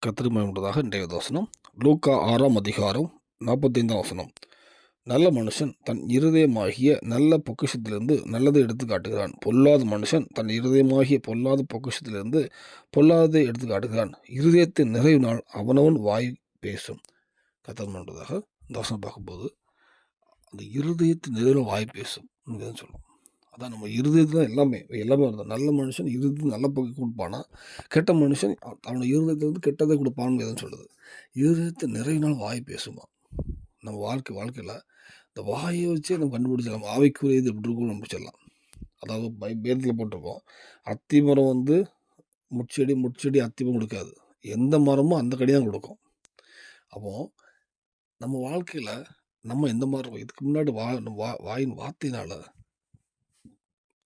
கர்த்தருக்கு மகிமையுண்டாதாக. இன்றைய வசனம் லூக்கா 6ஆம் அதிகாரம் 45ஆம் வசனம். நல்ல மனுஷன் தன் இருதயமாகிய நல்ல பொக்கிஷத்திலிருந்து நல்லதை எடுத்து காட்டுகிறான். பொல்லாத மனுஷன் தன் இருதயமாகிய பொல்லாத பொக்கிஷத்திலிருந்து பொல்லாததை எடுத்து காட்டுகிறான். இருதயத்தின் நிறைவினால் அவனவன் வாய் பேசும். கர்த்தருக்கு மகிமையுண்டாதாக. இந்த வசனம் பார்க்கும்போது அந்த இருதயத்தின் நிறைவில் வாய் பேசும் சொல்லும். அதான் நம்ம இருதயத்தில் எல்லாமே வருது. நல்ல மனுஷன் இருதயத்தில் நல்ல பங்கு கொடுப்பானா, கெட்ட மனுஷன் அவனை இருதயத்திலிருந்து கெட்டதை கொடுப்பான்னு சொல்லுது. இருதயத்தை நிறைவினால் வாய் பேசுமா. நம்ம வாழ்க்கையில் இந்த வாயை வச்சே நம்ம கண்டுபிடிச்சிடலாம். ஆவிக்குரியது எப்படி இருக்கும் கண்டுபிடிச்சிடலாம். அதாவது வேதத்தில் போட்டிருக்கோம், அத்தி மரம் முட்செடி அத்திமரம் கொடுக்காது, எந்த மரமும் அந்த கடி தான் கொடுக்கும். அப்போது நம்ம வாழ்க்கையில் நம்ம எந்த மாதிரி இதுக்கு முன்னாடி வாயின் வார்த்தையினால்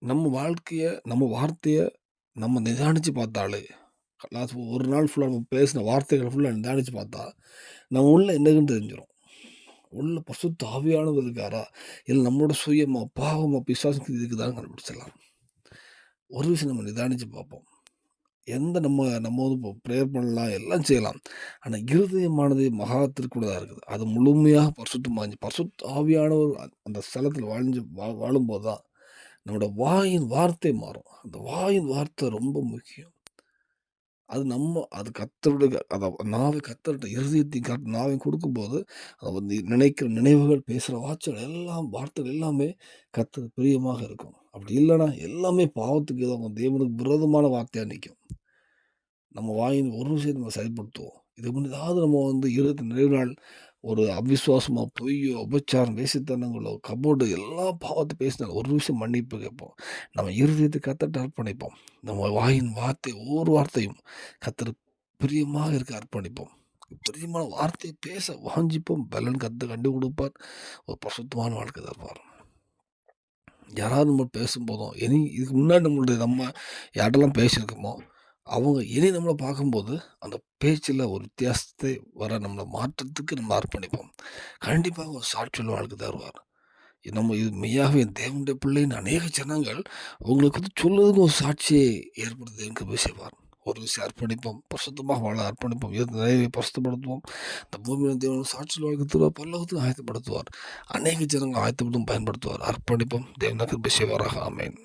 நம்ம வார்த்தையை நம்ம நிதானித்து பார்த்தாலே, ஒரு நாள் ஃபுல்லாக நம்ம பேசின வார்த்தைகள் ஃபுல்லாக நிதானித்து பார்த்தா நம்ம உள்ள என்னதுன்னு தெரிஞ்சிடும். உள்ள பரிசுத்த ஆவியானவர் இருக்காரா, இல்லை நம்மளோட சுயமா பாவமா பிசாசுக்கு இருக்குதான்னு கண்டுபிடிச்சிடலாம். ஒரு விஷயம் நம்ம நிதானித்து பார்ப்போம். நம்ம இப்போ ப்ரேயர் பண்ணலாம், எல்லாம் செய்யலாம். ஆனால் இருதயமானது மகா திருக்குள்ளதாக இருக்குது. அது முழுமையாக பரிசுத்த ஆவியானவர் அந்த ஸ்தலத்தில் வாழும்போது தான் நம்மளோட வாயின் வார்த்தை மாறும். அந்த வாயின் வார்த்தை ரொம்ப முக்கியம். அது கர்த்தருடைய நாவை கர்த்தர்கிட்ட இருதயத்தையும் நாவையும் கொடுக்கும்போது அதை நினைக்கிற நினைவுகள், பேசுகிற வார்த்தைகள் எல்லாமே கர்த்தருக்கு பிரியமாக இருக்கும். அப்படி இல்லைன்னா எல்லாமே பாவத்துக்கு ஏதோ தேவனுக்கு விரோதமான வார்த்தையாக நிற்கும். நம்ம வாயின் ஒரு விஷயத்தை நம்ம செயல்படுத்துவோம். இதுக்கு முன்னதாவது நம்ம இருபத்தி நிறைவு நாள் ஒரு அவிசுவாசமாக பொய்யோ, உபச்சாரம், வேசித்தனங்களோ, கபோர்டு எல்லா பாவத்தை பேசினாலும் ஒரு விஷயம் மன்னிப்பு கேட்போம். நம்ம இருதயத்தை கர்த்தர்ட்ட அர்ப்பணிப்போம். நம்ம வாயின் வார்த்தை ஒவ்வொரு வார்த்தையும் கர்த்தருக்கு பிரியமாக இருக்க அர்ப்பணிப்போம். பிரியமான வார்த்தையை பேச வாஞ்சிப்போம். பலன் கர்த்தர் கண்டு கொடுப்பார். ஒரு பரிசுத்தமான வாழ்க்கை தருவார். யாராவது நம்ம பேசும்போதும் இதுக்கு முன்னாடி நம்ம யார்ட்டெல்லாம் பேசியிருக்கோமோ அவங்க நம்மளை பார்க்கும்போது அந்த பேச்சில் ஒரு வித்தியாசத்தை நம்மளை மாற்றத்துக்கு நம்ம அர்ப்பணிப்போம். கண்டிப்பாக ஒரு சாட்சியுள்ள வாழ்க்கை தருவார். நம்ம இது மெய்யாகவே தேவனுடைய பிள்ளைன்னு அநேக ஜனங்கள் உங்களுக்கு சொல்லுறதுக்கு ஒரு சாட்சியை ஏற்படுத்துவதற்கு செய்வார். ஒரு விஷயம் அர்ப்பணிப்போம், பரிசுத்தமாக வாழ அர்ப்பணிப்போம், நிறைய பரிசுத்தப்படுத்துவோம். இந்த பூமியில் தேவன் சாட்சியில் வாழ்க்கை பல்லவத்துக்கு ஆயத்தப்படுத்துவார். அநேக ஜனங்கள் ஆயத்தப்படுத்தும் பயன்படுத்துவார். அர்ப்பணிப்போம். தேவனுக்கு செய்வாராக. ஆமென்.